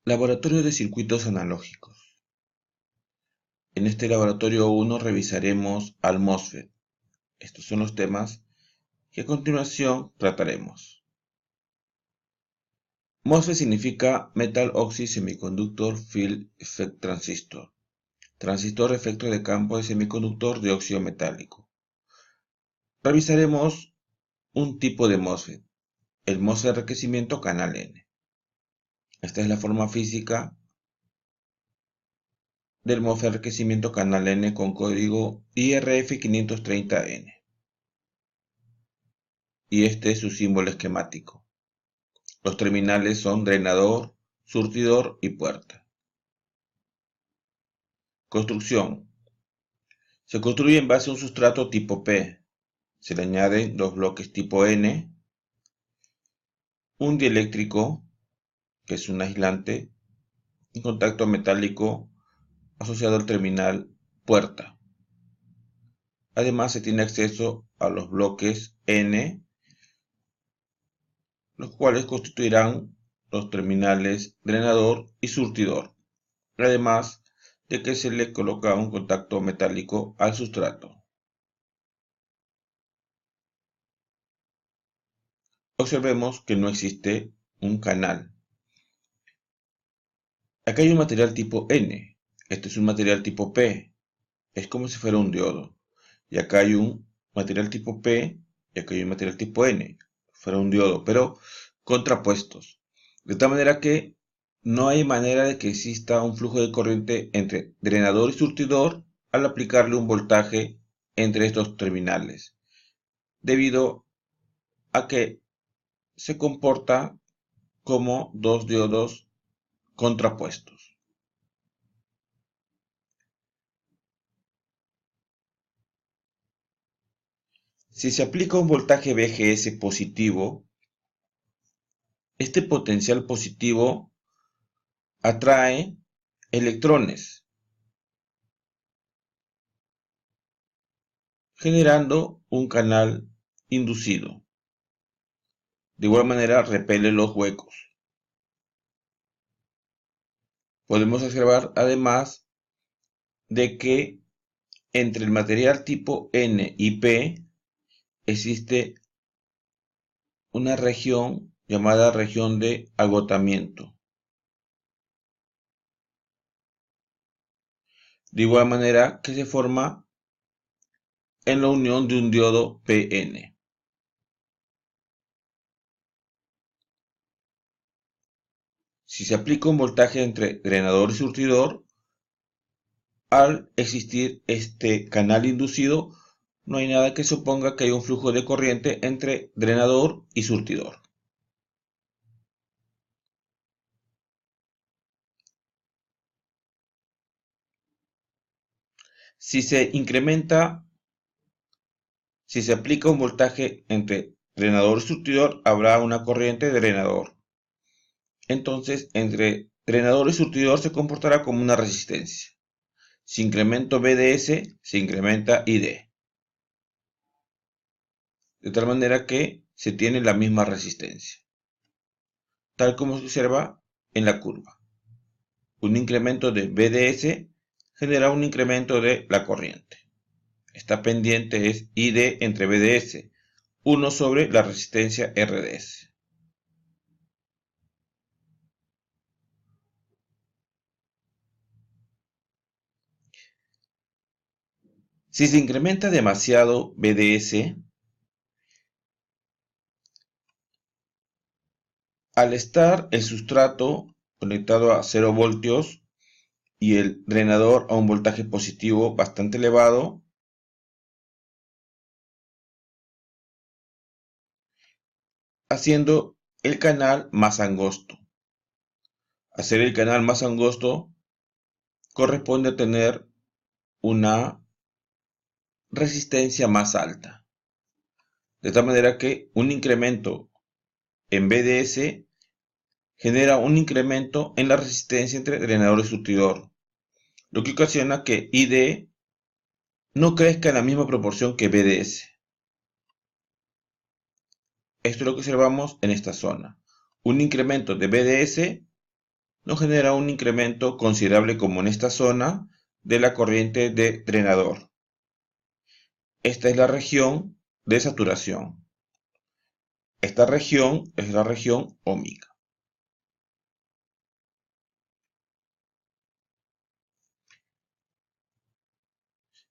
Laboratorio de circuitos analógicos. En este laboratorio 1 revisaremos al MOSFET. Estos son los temas que a continuación trataremos. MOSFET significa Metal Oxide Semiconductor Field Effect Transistor. Transistor efecto de campo de semiconductor de óxido metálico. Revisaremos un tipo de MOSFET, el MOSFET de enriquecimiento canal N. Esta es la forma física del MOSFET de enriquecimiento canal N con código IRF530N. Y este es su símbolo esquemático. Los terminales son drenador, surtidor y puerta. Construcción. Se construye en base a un sustrato tipo P. Se le añaden dos bloques tipo N, un dieléctrico, que es un aislante, y contacto metálico asociado al terminal puerta. Además se tiene acceso a los bloques N, los cuales constituirán los terminales drenador y surtidor, además de que se le coloca un contacto metálico al sustrato. Observemos que no existe un canal. Acá hay un material tipo N, este es un material tipo P, es como si fuera un diodo. Y acá hay un material tipo P y acá hay un material tipo N, fuera un diodo, pero contrapuestos. De tal manera que no hay manera de que exista un flujo de corriente entre drenador y surtidor al aplicarle un voltaje entre estos terminales, debido a que se comporta como dos diodos contrapuestos. Si se aplica un voltaje VGS positivo, este potencial positivo atrae electrones, generando un canal inducido. De igual manera repele los huecos. Podemos observar además de que entre el material tipo N y P existe una región llamada región de agotamiento. De igual manera que se forma en la unión de un diodo PN. Si se aplica un voltaje entre drenador y surtidor, al existir este canal inducido, no hay nada que suponga que hay un flujo de corriente entre drenador y surtidor. Si se aplica un voltaje entre drenador y surtidor, habrá una corriente de drenador. Entonces, entre drenador y surtidor se comportará como una resistencia. Si incremento BDS, se incrementa ID. De tal manera que se tiene la misma resistencia, tal como se observa en la curva. Un incremento de BDS genera un incremento de la corriente. Esta pendiente es ID entre BDS, 1 sobre la resistencia RDS. Si se incrementa demasiado BDS, al estar el sustrato conectado a 0 voltios y el drenador a un voltaje positivo bastante elevado, haciendo el canal más angosto. Hacer el canal más angosto corresponde a tener una resistencia más alta. De tal manera que un incremento en BDS genera un incremento en la resistencia entre drenador y surtidor, lo que ocasiona que ID no crezca en la misma proporción que BDS. Esto es lo que observamos en esta zona. Un incremento de BDS nos genera un incremento considerable como en esta zona de la corriente de drenador. Esta es la región de saturación. Esta región es la región óhmica.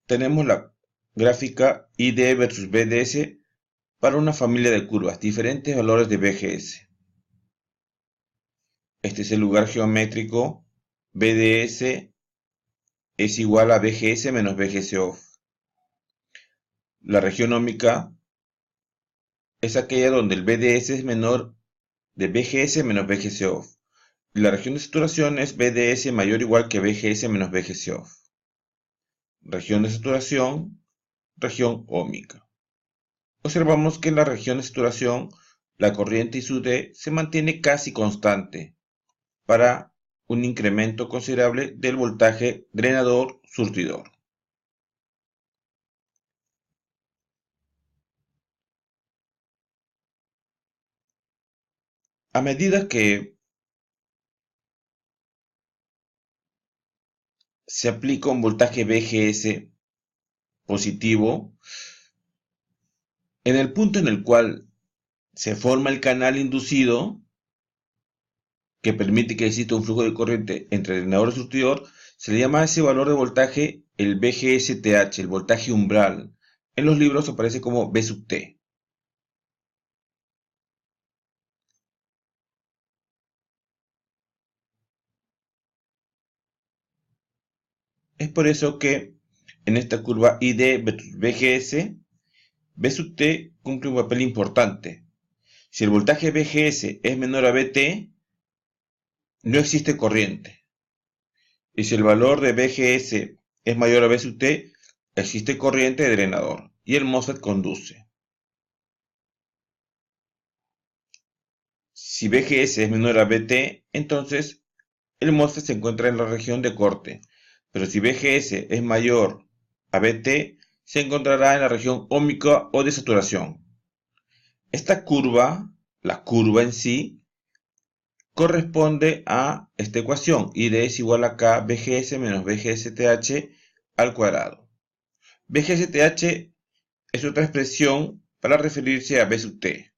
Tenemos la gráfica ID versus BDS para una familia de curvas, diferentes valores de BGS. Este es el lugar geométrico. BDS es igual a BGS menos BGS off. La región óhmica es aquella donde el BDS es menor de BGS menos BGS off. Y la región de saturación es BDS mayor o igual que BGS menos BGS off. Región de saturación, región óhmica. Observamos que en la región de saturación la corriente ISUD se mantiene casi constante para un incremento considerable del voltaje drenador-surtidor. A medida que se aplica un voltaje BGS positivo, en el punto en el cual se forma el canal inducido, que permite que exista un flujo de corriente entre drenador y surtidor, se le llama a ese valor de voltaje el BGSTH, el voltaje umbral. En los libros aparece como B sub T. Es por eso que en esta curva ID versus BGS, B sub T cumple un papel importante. Si el voltaje BGS es menor a BT, no existe corriente. Y si el valor de BGS es mayor a B sub T, existe corriente de drenador y el MOSFET conduce. Si BGS es menor a BT, entonces el MOSFET se encuentra en la región de corte. Pero si BGS es mayor a BT, se encontrará en la región óhmica o de saturación. Esta curva, la curva en sí, corresponde a esta ecuación. ID es igual a K BGS menos BGSTH al cuadrado. BGSTH es otra expresión para referirse a B sub T.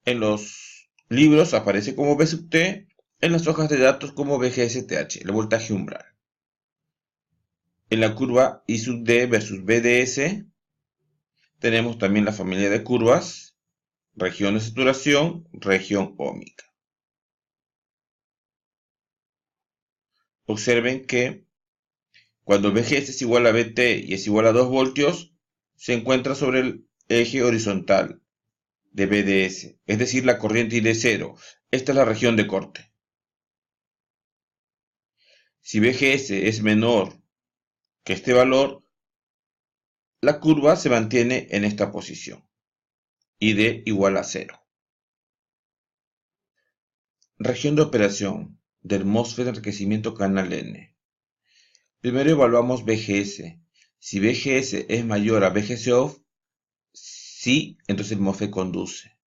En los libros aparece como B sub T, en las hojas de datos como BGSTH, el voltaje umbral. En la curva I sub D versus BDS tenemos también la familia de curvas, región de saturación, región óhmica. Observen que cuando BGS es igual a BT y es igual a 2 voltios, se encuentra sobre el eje horizontal de BDS, es decir, la corriente ID0. Esta es la región de corte. Si BGS es menor que este valor, la curva se mantiene en esta posición. ID igual a 0. Región de operación del MOSFET de enriquecimiento canal N. Primero evaluamos BGS. Si BGS es mayor a BGS off, sí, entonces el MOSFET conduce.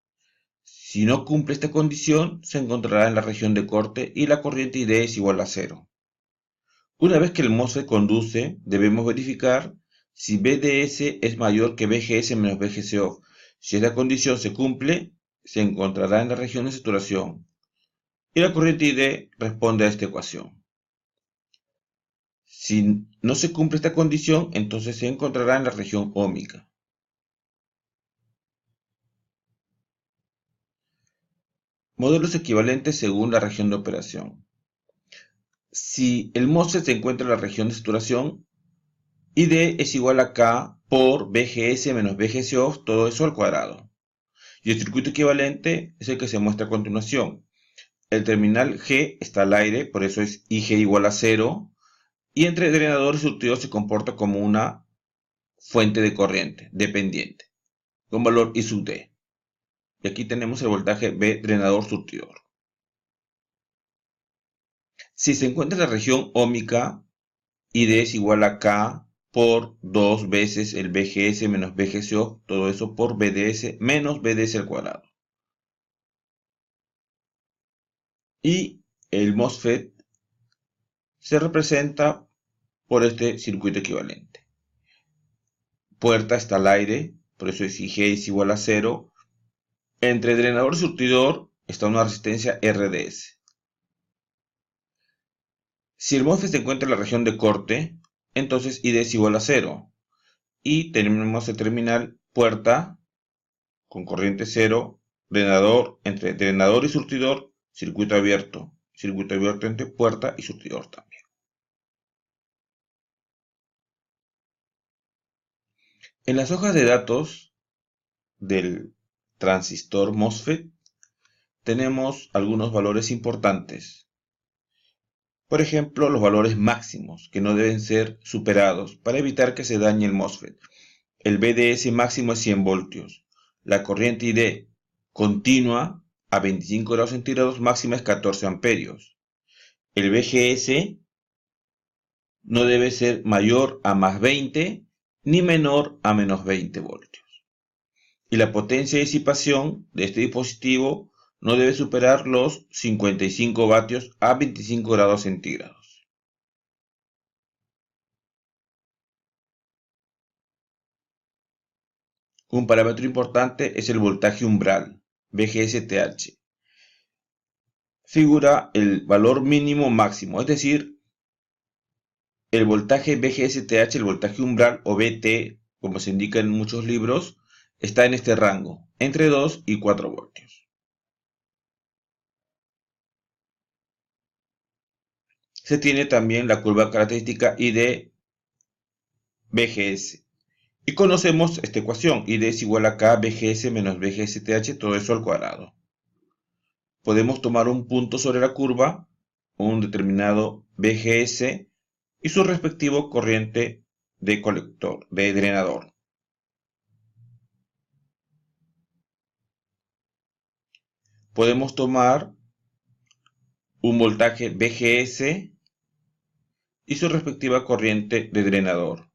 Si no cumple esta condición, se encontrará en la región de corte y la corriente ID es igual a 0. Una vez que el MOSFET conduce, debemos verificar si BDS es mayor que BGS menos BGS off. Si esta condición se cumple, se encontrará en la región de saturación. Y la corriente ID responde a esta ecuación. Si no se cumple esta condición, entonces se encontrará en la región óhmica. Modelos equivalentes según la región de operación. Si el MOSFET se encuentra en la región de saturación, ID es igual a K por BGS menos BGS off, todo eso al cuadrado. Y el circuito equivalente es el que se muestra a continuación. El terminal G está al aire, por eso es IG igual a 0. Y entre drenador y surtidor se comporta como una fuente de corriente dependiente, con valor I sub D. Y aquí tenemos el voltaje B drenador surtidor. Si se encuentra en la región óhmica, ID es igual a K por 2 veces el BGS menos BGS off, todo eso por BDS menos BDS al cuadrado. Y el MOSFET se representa por este circuito equivalente. Puerta está al aire, por eso si G es igual a 0. Entre drenador y surtidor está una resistencia RDS. Si el MOSFET se encuentra en la región de corte, entonces ID es igual a 0. Y tenemos el terminal puerta con corriente 0, drenador entre drenador y surtidor, circuito abierto entre puerta y surtidor también. En las hojas de datos del transistor MOSFET tenemos algunos valores importantes. Por ejemplo, los valores máximos, que no deben ser superados para evitar que se dañe el MOSFET. El BDS máximo es 100 voltios. La corriente ID continua a 25 grados centígrados máxima es 14 amperios. El BGS no debe ser mayor a más 20 ni menor a menos 20 voltios. Y la potencia de disipación de este dispositivo no debe superar los 55 vatios a 25 grados centígrados. Un parámetro importante es el voltaje umbral, VGS-TH. Figura el valor mínimo máximo, es decir, el voltaje VGS-TH, el voltaje umbral o VT, como se indica en muchos libros, está en este rango, entre 2 y 4 voltios. Se tiene también la curva característica ID VGS. Y conocemos esta ecuación, ID es igual a K VGS menos VGS-TH, todo eso al cuadrado. Podemos tomar un punto sobre la curva, un determinado VGS y su respectivo corriente de colector, de drenador. Podemos tomar un voltaje VGS y su respectiva corriente de drenador.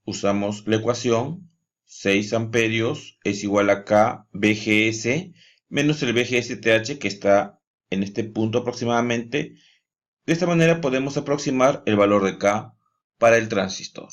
Usamos la ecuación 6 amperios es igual a K VGS menos el VGS-TH que está en este punto aproximadamente. De esta manera podemos aproximar el valor de K para el transistor.